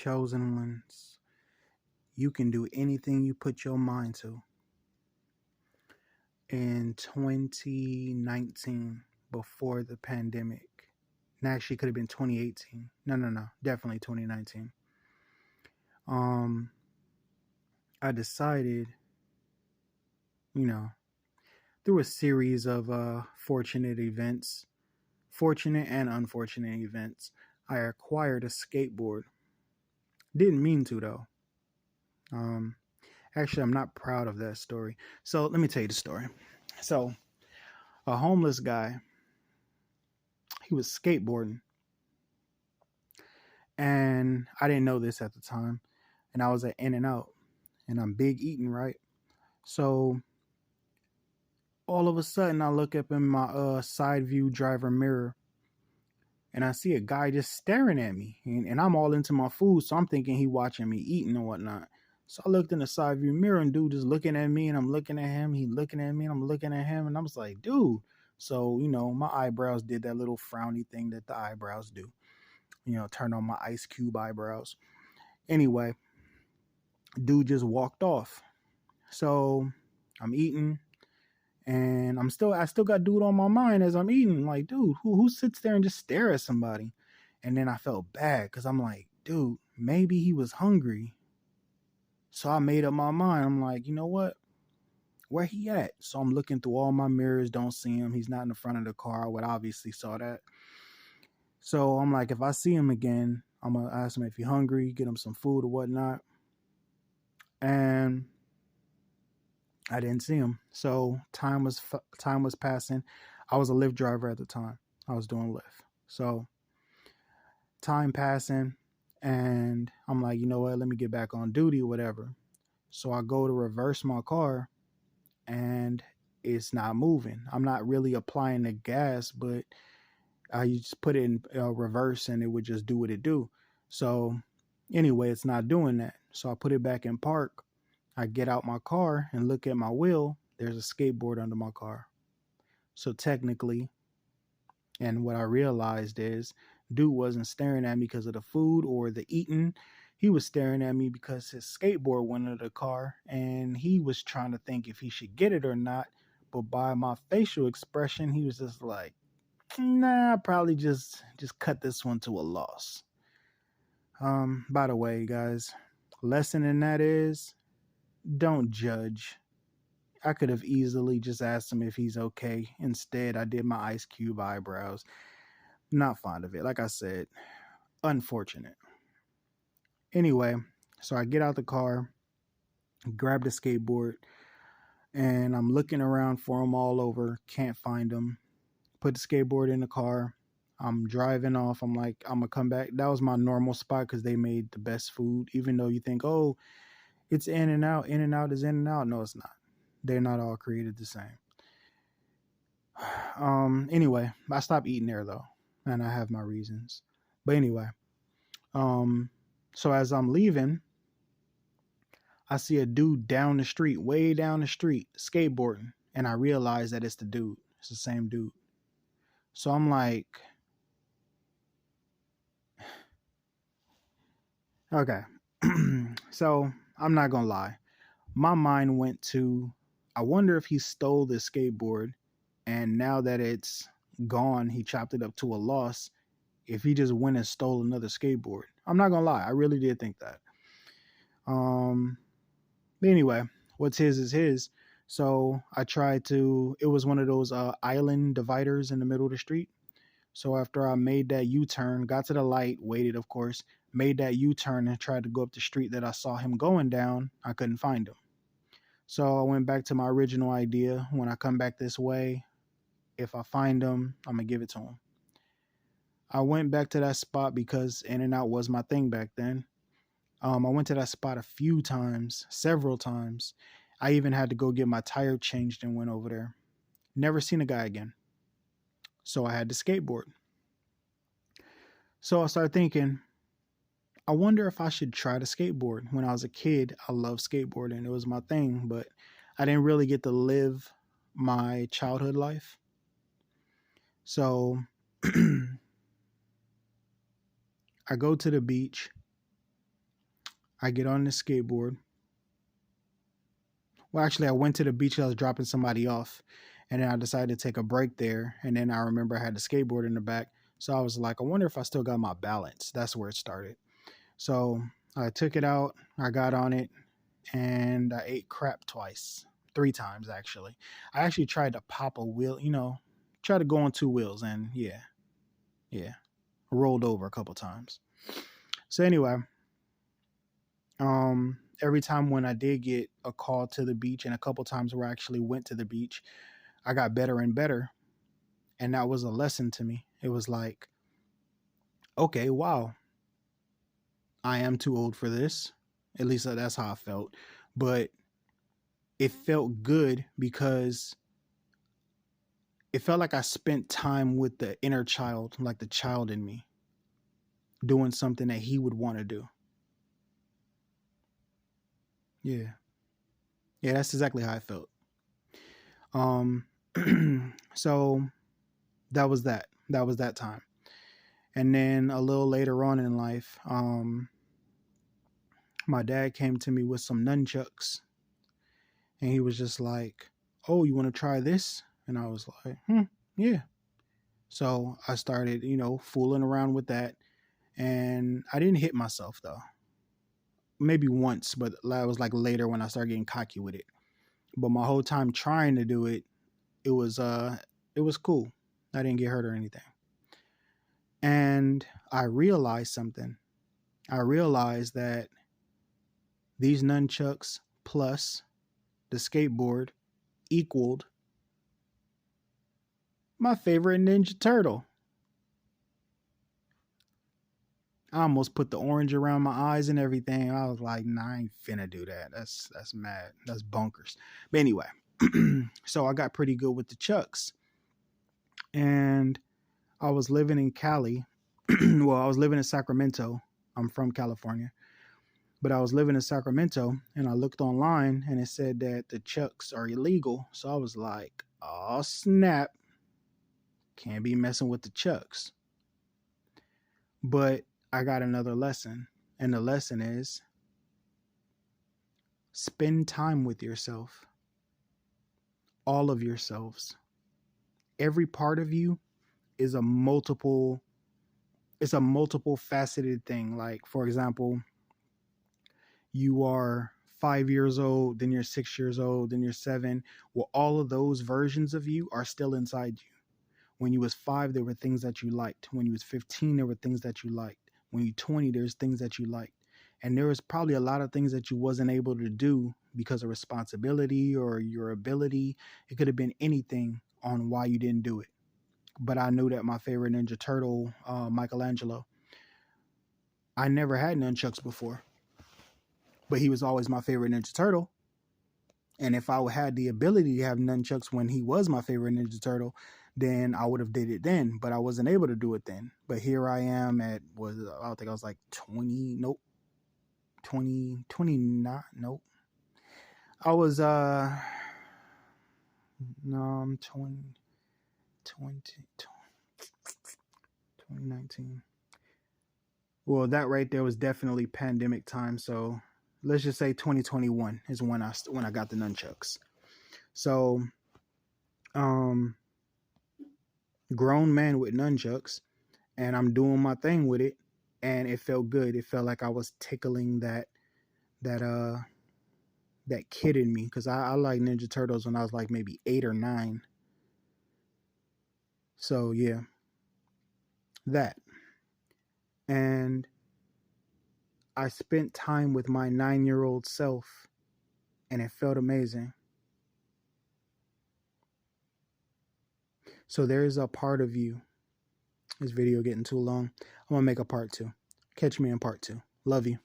chosen ones, you can do anything you put your mind to. In 2019, before the pandemic, and actually could have been 2018. No, definitely 2019. Um, I decided, you know, through a series of fortunate and unfortunate events, I acquired a skateboard. Didn't mean to though. Um, Actually, I'm not proud of that story. So let me tell you the story. So a homeless guy, he was skateboarding, and I didn't know this at the time. And I was at In and Out, and I'm big eating, right? So all of a sudden, I look up in my side view driver mirror, and I see a guy just staring at me, and I'm all into my food, so I'm thinking he watching me eating and whatnot. So I looked in the side view mirror, and dude is looking at me, and I'm looking at him. He looking at me, and I'm looking at him, and I was like, dude. So my eyebrows did that little frowny thing that the eyebrows do. Turn on my ice cube eyebrows. Anyway, dude just walked off. So I'm eating, and I still got dude on my mind as I'm eating. Like, dude, who sits there and just stare at somebody? And then I felt bad because I'm like, dude, maybe he was hungry. So I made up my mind. I'm like, you know what? Where he at? So I'm looking through all my mirrors, don't see him. He's not in the front of the car. I would obviously saw that. So I'm like, if I see him again, I'm gonna ask him if he's hungry, get him some food or whatnot. And I didn't see him. So time was passing. I was a Lyft driver at the time. I was doing Lyft. So time passing, and I'm like, you know what? Let me get back on duty, whatever. So I go to reverse my car, and it's not moving. I'm not really applying the gas, but I just put it in reverse, and it would just do what it do. So anyway, it's not doing that. So I put it back in park. I get out my car and look at my wheel. There's a skateboard under my car. So technically, and what I realized is, dude wasn't staring at me because of the food or the eating. He was staring at me because his skateboard went under the car, and he was trying to think if he should get it or not. But by my facial expression, he was just like, nah, probably just cut this one to a loss. By the way, guys, lesson in that is, don't judge. I could have easily just asked him if he's okay. Instead, I did my ice cube eyebrows. Not fond of it. Like I said, unfortunate. Anyway, so I get out the car, grab the skateboard, and I'm looking around for him all over. Can't find him. Put the skateboard in the car. I'm driving off. I'm like, I'm going to come back. That was my normal spot because they made the best food. Even though you think, oh, it's In and Out. In and Out is In and Out. No, it's not. They're not all created the same. Anyway, I stopped eating there though, and I have my reasons. But anyway, so as I'm leaving, I see a dude down the street, way down the street, skateboarding, and I realize that it's the dude. It's the same dude. So I'm like, okay. So I'm not gonna lie. My mind went to, I wonder if he stole this skateboard, and now that it's gone, he chopped it up to a loss. If he just went and stole another skateboard, I'm not gonna lie, I really did think that. But anyway, what's his is his. So I tried to. It was one of those island dividers in the middle of the street. So after I made that U-turn, got to the light, waited, of course, made that U-turn and tried to go up the street that I saw him going down, I couldn't find him. So I went back to my original idea. When I come back this way, if I find him, I'm gonna give it to him. I went back to that spot because In and Out was my thing back then. I went to that spot a few times, several times. I even had to go get my tire changed and went over there. Never seen a guy again. So I had to skateboard. So I started thinking, I wonder if I should try to skateboard. When I was a kid, I loved skateboarding. It was my thing, but I didn't really get to live my childhood life. So I go to the beach I get on the skateboard. Well, actually, I went to the beach. I was dropping somebody off, and then I decided to take a break there. And then I remember I had the skateboard in the back, so I was like, I wonder if I still got my balance. That's where it started. So I took it out. I got on it, and I ate crap twice, 3 times actually. I actually tried to pop a wheel, try to go on 2 wheels, and yeah, rolled over a couple times. So anyway, every time when I did get a call to the beach, and a couple times where I actually went to the beach, I got better and better. And that was a lesson to me. It was like, okay, wow, I am too old for this. At least that's how I felt. But it felt good because it felt like I spent time with the inner child, like the child in me, doing something that he would want to do. Yeah. Yeah, that's exactly how I felt. Um so that was that. That was that time. And then a little later on in life, my dad came to me with some nunchucks, and he was just like, "Oh, you want to try this?" And I was like, yeah." So I started, fooling around with that, and I didn't hit myself though. Maybe once, but that was like later when I started getting cocky with it. But my whole time trying to do it, it was it was cool. I didn't get hurt or anything. And I realized something. I realized that these nunchucks plus the skateboard equaled my favorite Ninja Turtle. I almost put the orange around my eyes and everything. I was like, nah, I ain't finna do that. That's mad. That's bonkers. But anyway, so I got pretty good with the chucks. And I was living in Cali. Well, I was living in Sacramento. I'm from California. But I was living in Sacramento, and I looked online and it said that the chucks are illegal. So I was like, oh snap. Can't be messing with the chucks. But I got another lesson. And the lesson is spend time with yourself, all of yourselves. Every part of you is a multiple, it's a multiple faceted thing. Like, for example, you are 5 years old, then you're 6 years old, then you're seven. Well, all of those versions of you are still inside you. When you was 5, there were things that you liked. When you was 15, there were things that you liked. When you 20, there's things that you liked. And there was probably a lot of things that you wasn't able to do because of responsibility or your ability. It could have been anything on why you didn't do it. But I knew that my favorite Ninja Turtle, Michelangelo, I never had nunchucks before, but he was always my favorite Ninja Turtle. And if I had the ability to have nunchucks when he was my favorite Ninja Turtle, then I would have did it then. But I wasn't able to do it then. But here I am at, I think I was like 20, nope, 20, 29, nope. I was, no, I'm 20, 2019. Well, that right there was definitely pandemic time. So let's just say 2021 is when I got the nunchucks. So, um, grown man with nunchucks, and I'm doing my thing with it, and it felt good. It felt like I was tickling that uh that kid in me, because I like Ninja Turtles when I was like maybe 8 or 9. So yeah, that. And I spent time with my 9-year-old self, and it felt amazing. So there's a part of you. This video getting too long. I'm gonna make a part 2. Catch me in part 2. Love you.